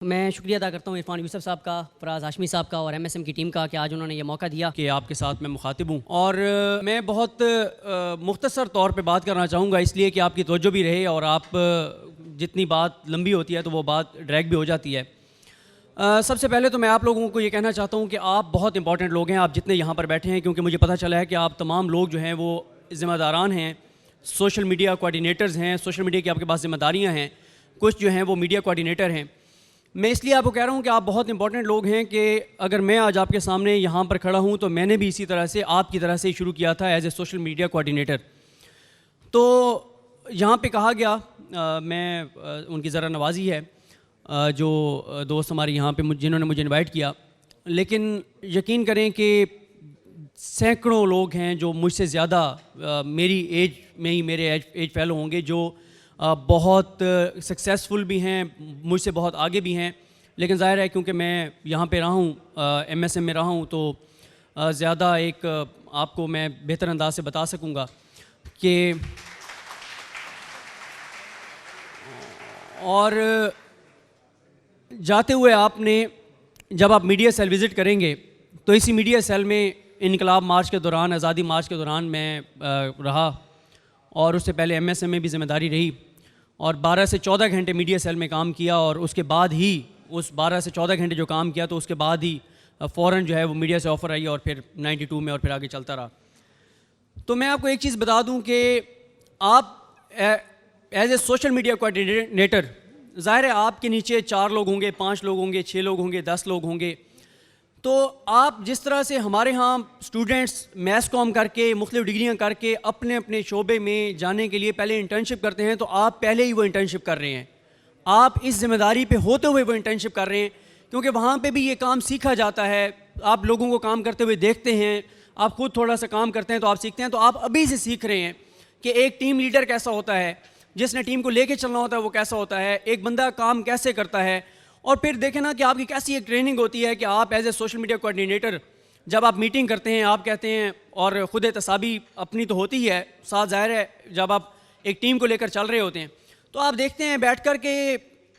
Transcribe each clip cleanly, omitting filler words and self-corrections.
मैं शुक्रिया अदा करता हूँ इरफान यूसुफ साहब का, फराज हाशमी साहब का और एमएसएम की टीम का कि आज उन्होंने ये मौका दिया कि आपके साथ मैं मुखातिब हूँ। और मैं बहुत मुख्तसर तौर पे बात करना चाहूँगा, इसलिए कि आपकी तवज्जो भी रहे और आप जितनी बात लंबी होती है तो वो बात ड्रैग भी हो जाती है। सबसे पहले तो मैं आप लोगों को ये कहना चाहता हूँ कि आप बहुत इंपॉर्टेंट लोग हैं, आप जितने यहाँ पर बैठे हैं, क्योंकि मुझे पता चला है कि आप तमाम लोग जो हैं वो ज़िम्मेदारान हैं, सोशल मीडिया कोऑर्डिनेटर्स हैं, सोशल मीडिया की आपके पास ज़िम्मेदारियाँ हैं, कुछ जो हैं वो मीडिया कोऑर्डिनेटर हैं। मैं इसलिए आपको कह रहा हूँ कि आप बहुत इंपॉर्टेंट लोग हैं कि अगर मैं आज आपके सामने यहाँ पर खड़ा हूँ तो मैंने भी इसी तरह से आपकी तरह से ही शुरू किया था as a social media coordinator. तो यहाँ पे कहा गया मैं उनकी ज़रा नवाजी है जो दोस्त हमारे यहाँ पे जिन्होंने मुझे इनवाइट किया, लेकिन यकीन करें कि सैकड़ों लोग हैं जो मुझसे ज़्यादा मेरी एज में ही मेरे एज फेलो होंगे, जो बहुत सक्सेसफुल भी हैं, मुझसे बहुत आगे भी हैं। लेकिन ज़ाहिर है क्योंकि मैं यहाँ पे रहा हूँ, एमएसएम में रहा हूँ, तो ज़्यादा एक आपको मैं बेहतर अंदाज से बता सकूँगा कि और जाते हुए आपने जब आप मीडिया सेल विज़िट करेंगे तो इसी मीडिया सेल में इनकलाब मार्च के दौरान, आज़ादी मार्च के दौरान मैं रहा और उससे पहले एमएसएम में भी ज़िम्मेदारी रही और 12 से 14 घंटे मीडिया सेल में काम किया। और उसके बाद ही उस 12 से 14 घंटे जो काम किया तो उसके बाद ही फ़ौरन जो है वो मीडिया से ऑफ़र आई और फिर 92 में और फिर आगे चलता रहा। तो मैं आपको एक चीज़ बता दूं कि आप as a social media coordinator, ज़ाहिर है आपके नीचे 4 लोग होंगे, 5 लोग होंगे, 6 लोग होंगे, 10 लोग होंगे। तो आप जिस तरह से हमारे यहाँ स्टूडेंट्स मैस कॉम करके मुख्तलिफ़ डिग्रियाँ करके अपने अपने शोबे में जाने के लिए पहले इंटर्नशिप करते हैं, तो आप पहले ही वो इंटर्नशिप कर रहे हैं, आप इस ज़िम्मेदारी पे होते हुए वो इंटर्नशिप कर रहे हैं, क्योंकि वहाँ पे भी ये काम सीखा जाता है। आप लोगों को काम करते हुए देखते हैं, आप खुद थोड़ा सा काम करते हैं तो आप सीखते हैं। तो आप अभी से सीख रहे हैं कि एक टीम लीडर कैसा होता है, जिसने टीम को लेके चलना होता है वो कैसा होता है, एक बंदा काम कैसे करता है। और फिर देखें ना कि आपकी कैसी एक ट्रेनिंग होती है कि आप as a social media coordinator जब आप मीटिंग करते हैं, आप कहते हैं, और ख़ुद तसाबी अपनी तो होती ही है, साथ ज़ाहिर है जब आप एक टीम को लेकर चल रहे होते हैं तो आप देखते हैं बैठ कर के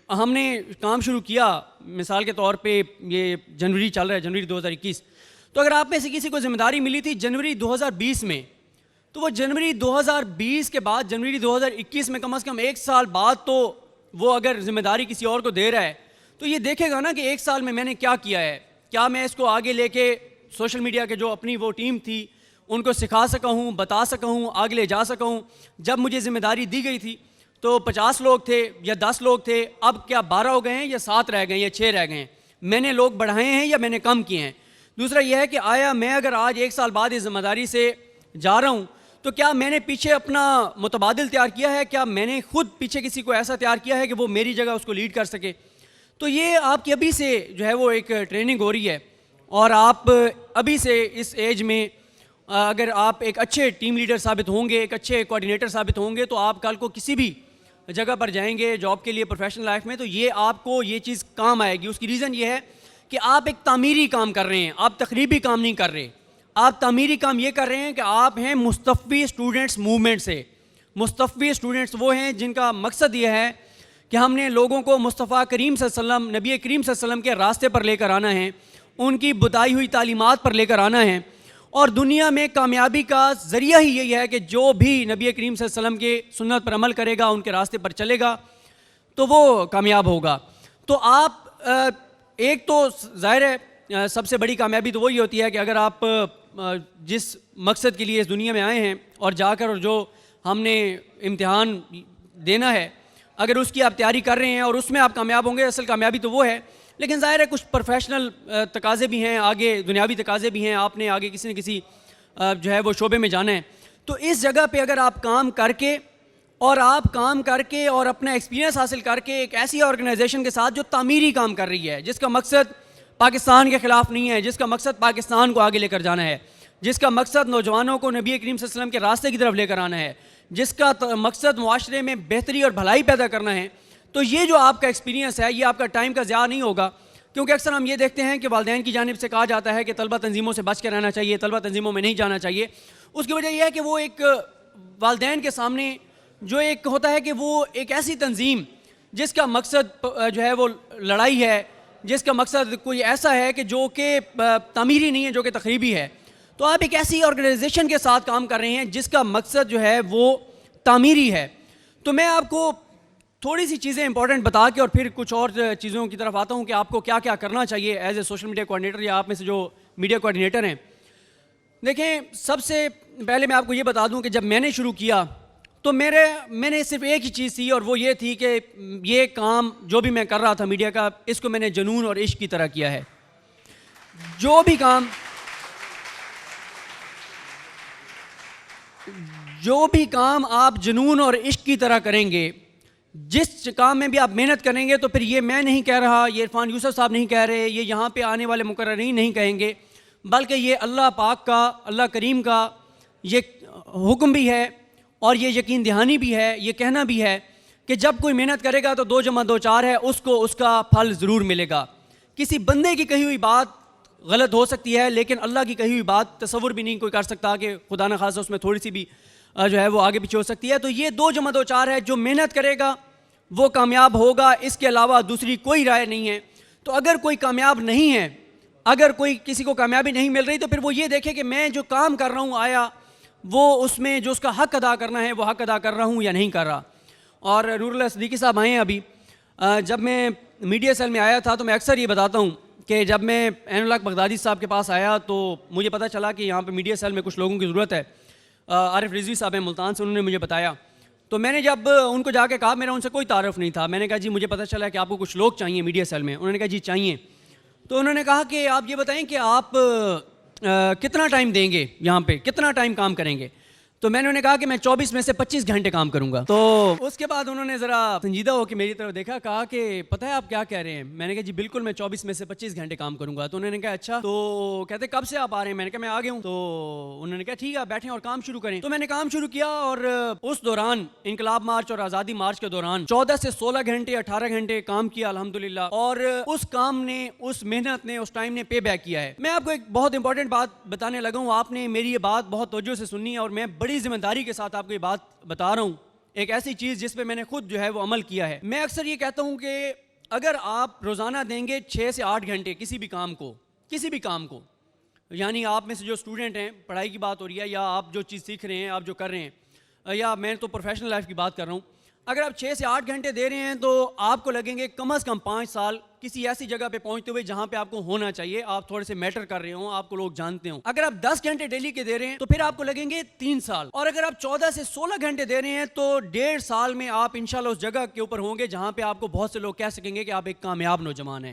हमने काम शुरू किया। मिसाल के तौर पे ये जनवरी चल रहा है, जनवरी 2021। तो अगर आप में से किसी को ज़िम्मेदारी मिली थी जनवरी 2020 में, तो वो जनवरी 2020 के बाद जनवरी 2021 में कम से कम 1 साल बाद तो वो अगर ज़िम्मेदारी किसी और को दे रहा है तो ये देखेगा ना कि 1 साल में मैंने क्या किया है, क्या मैं इसको आगे लेके सोशल मीडिया के जो अपनी वो टीम थी उनको सिखा सका हूँ, बता सका हूँ, आगे ले जा सका हूँ। जब मुझे ज़िम्मेदारी दी गई थी तो 50 लोग थे या 10 लोग थे, अब क्या 12 हो गए हैं या 7 रह गए हैं या 6 रह गए हैं? मैंने लोग बढ़ाए हैं या मैंने कम किए हैं? दूसरा यह है कि आया मैं अगर आज 1 साल बाद इस ज़िम्मेदारी से जा रहा हूँ तो क्या मैंने पीछे अपना मुतबादिल तैयार किया है, क्या मैंने खुद पीछे किसी को ऐसा तैयार किया है कि वो मेरी जगह उसको लीड कर सके? तो ये आपकी अभी से जो है वो एक ट्रेनिंग हो रही है और आप अभी से इस एज में अगर आप एक अच्छे टीम लीडर साबित होंगे, एक अच्छे कोऑर्डिनेटर साबित होंगे, तो आप कल को किसी भी जगह पर जाएंगे जॉब के लिए, प्रोफेशनल लाइफ में, तो ये आपको ये चीज़ काम आएगी। उसकी रीज़न ये है कि आप एक तामीरी काम कर रहे हैं, आप तकरीबी काम नहीं कर रहे। आप तामीरी काम ये कर रहे हैं कि आप हैं मुस्तफ़ी स्टूडेंट्स मूवमेंट से। मुस्तफ़ी स्टूडेंट्स वो हैं जिनका मकसद ये है कि हमने लोगों को मुस्तफ़ा करीम सल्लल्लाहु अलैहि वसल्लम, नबी करीम सल्लल्लाहु अलैहि वसल्लम के रास्ते पर लेकर आना है, उनकी बताई हुई तालीमात पर लेकर आना है। और दुनिया में कामयाबी का ज़रिया ही यही है कि जो भी नबी करीम सल्लल्लाहु अलैहि वसल्लम के सुन्नत पर अमल करेगा, उनके रास्ते पर चलेगा, तो वो कामयाब होगा। तो आप एक तो ज़ाहिर है सबसे बड़ी कामयाबी तो वही होती है कि अगर आप जिस मकसद के लिए इस दुनिया में आए हैं और जाकर और जो हमने इम्तिहान देना है, अगर उसकी आप तैयारी कर रहे हैं और उसमें आप कामयाब होंगे, असल कामयाबी तो वो है। लेकिन ज़ाहिर है कुछ प्रोफेशनल तकाज़े भी हैं, आगे दुनियावी तकाज़े भी हैं, आपने आगे किसी न किसी जो है वो शोबे में जाना है। तो इस जगह पे अगर आप काम करके और अपना एक्सपीरियंस हासिल करके एक ऐसी ऑर्गेनाइजेशन के साथ जो तामीरी काम कर रही है, जिसका मकसद पाकिस्तान के ख़िलाफ़ नहीं है, जिसका मकसद पाकिस्तान को आगे लेकर जाना है, जिसका मकसद नौजवानों को नबी करीम सल्लल्लाहु अलैहि वसल्लम के रास्ते की तरफ लेकर आना है, जिसका मकसद मुआशरे में बेहतरी और भलाई पैदा करना है, तो ये जो आपका एक्सपीरियंस है ये आपका टाइम का ज़्यादा नहीं होगा। क्योंकि अक्सर हम ये देखते हैं कि वालिदैन की जानिब से कहा जाता है कि तलबा तंजीमों से बच के रहना चाहिए, तलबा तंजीमों में नहीं जाना चाहिए। उसकी वजह यह है कि वो एक वालिदैन के सामने जो एक होता है कि वो एक ऐसी तंजीम जिसका मकसद जो है वो लड़ाई है, जिसका मकसद कोई ऐसा है कि जो कि तामीरी नहीं है, जो कि तखरीबी है, तो आप एक ऐसी ऑर्गेनाइजेशन के साथ काम कर रहे हैं जिसका मकसद जो है वो तामीरी है। तो मैं आपको थोड़ी सी चीज़ें इंपॉर्टेंट बता के और फिर कुछ और चीज़ों की तरफ आता हूँ कि आपको क्या क्या करना चाहिए as a social media coordinator या आप में से जो मीडिया कोऑर्डिनेटर हैं। देखें, सबसे पहले मैं आपको ये बता दूं कि जब मैंने शुरू किया तो मैंने सिर्फ एक ही चीज़ थी और वो ये थी कि ये काम जो भी मैं कर रहा था मीडिया का, इसको मैंने जुनून और इश्क की तरह किया है। जो भी काम आप जुनून और इश्क की तरह करेंगे, जिस काम में भी आप मेहनत करेंगे, तो फिर ये मैं नहीं कह रहा, ये इरफान यूसुफ साहब नहीं कह रहे, ये यहाँ पे आने वाले मुकर्ररीन नहीं कहेंगे, बल्कि ये अल्लाह पाक का, अल्लाह करीम का ये हुक्म भी है और ये यकीन दहानी भी है, ये कहना भी है कि जब कोई मेहनत करेगा तो 2 + 2 4 है, उसको उसका फल ज़रूर मिलेगा। किसी बंदे की कही हुई बात गलत हो सकती है, लेकिन अल्लाह की कही हुई बात तसव्वुर भी नहीं कोई कर सकता कि खुदा न खासा उसमें थोड़ी सी भी जो है वो आगे पीछे हो सकती है। तो ये 2 + 2 4 है, जो मेहनत करेगा वो कामयाब होगा, इसके अलावा दूसरी कोई राय नहीं है। तो अगर कोई कामयाब नहीं है, अगर कोई किसी को कामयाबी नहीं मिल रही, तो फिर वो ये देखे कि मैं जो काम कर रहा हूँ आया वो उसमें जो उसका हक़ अदा करना है वो हक़ अदा कर रहा हूँ या नहीं कर रहा। और नूरुल्लाह सिद्दीकी साहब आए हैं अभी। जब मैं मीडिया सेल में आया था तो मैं अक्सर ये बताता हूँ कि जब मैं ऐनुल हक बगदादी साहब के पास आया तो मुझे पता चला कि यहाँ पे मीडिया सेल में कुछ लोगों की ज़रूरत है। आरिफ रिजवी साहब हैं मुल्तान से, उन्होंने मुझे बताया। तो मैंने जब उनको जाके कहा, मेरा उनसे कोई तारुफ नहीं था, मैंने कहा जी मुझे पता चला कि आपको कुछ लोग चाहिए मीडिया सेल में। उन्होंने कहा जी चाहिए। तो उन्होंने कहा कि आप ये बताएं कि आप कितना टाइम देंगे, यहाँ पे कितना टाइम काम करेंगे। तो मैंने उन्हें कहा कि मैं 24 में से 25 घंटे काम करूंगा। तो उसके बाद उन्होंने ज़रा संजीदा होकर मेरी तरफ देखा, कहा कि पता है आप क्या कह रहे हैं। मैंने कहा जी बिल्कुल मैं 24 में से 25 घंटे काम करूंगा। तो उन्होंने कहा अच्छा, तो कहते कब से आप आ रहे हैं। मैंने कहा मैं आ गया हूँ। तो उन्होंने कहा ठीक है, बैठें और काम शुरू करें। तो मैंने काम शुरू किया और उस दौरान इनकलाब मार्च और आज़ादी मार्च के दौरान 14 से 16 घंटे 18 घंटे काम किया अल्हम्दुलिल्लाह। और उस काम ने, उस मेहनत ने, उस टाइम ने पे बैक किया है। मैं आपको एक बहुत इंपॉर्टेंट बात बताने लगा हूँ, आपने मेरी ये बात बहुत तवज्जो से सुननी है और मैं बड़ी जिम्मेदारी के साथ आपको ये बात बता रहा हूँ, एक ऐसी चीज़ जिस पे मैंने खुद जो है वो अमल किया है। मैं अक्सर ये कहता हूँ कि अगर आप रोज़ाना देंगे 6 से 8 घंटे किसी भी काम को, यानी आप में से जो स्टूडेंट हैं, पढ़ाई की बात हो रही है या आप जो चीज़ सीख रहे हैं, आप जो कर रहे हैं, या मैं तो प्रोफेशनल लाइफ की बात कर रहा हूँ, अगर आप 6 से 8 घंटे दे रहे हैं तो आपको लगेंगे कम से कम 5 साल किसी ऐसी जगह पे पहुंचते हुए जहां पे आपको होना चाहिए, आप थोड़े से मैटर कर रहे हो, आपको लोग जानते हो। अगर आप 10 घंटे डेली के दे रहे हैं तो फिर आपको लगेंगे 3 साल। और अगर आप 14 से 16 घंटे दे रहे हैं तो 1.5 साल में आप इंशाल्लाह उस जगह के ऊपर होंगे जहां पे आपको बहुत से लोग कह सकेंगे कि आप एक कामयाब नौजवान हैं।